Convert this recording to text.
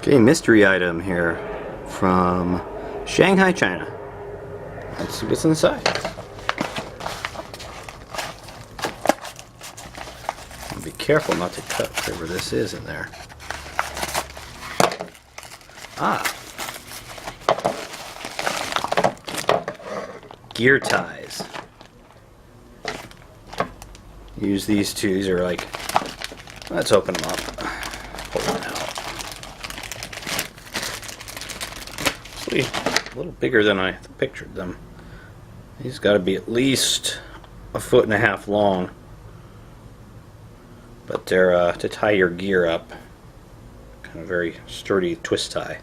Okay, mystery item here from Shanghai, China. Let's see what's inside. Be careful not to cut whatever this is in there. Gear ties. Use these two. These are like, let's open them up. Pull them out. See, a little bigger than I pictured them. These got to be at least 1.5 feet long. But they're to tie your gear up. Kind of very sturdy twist tie.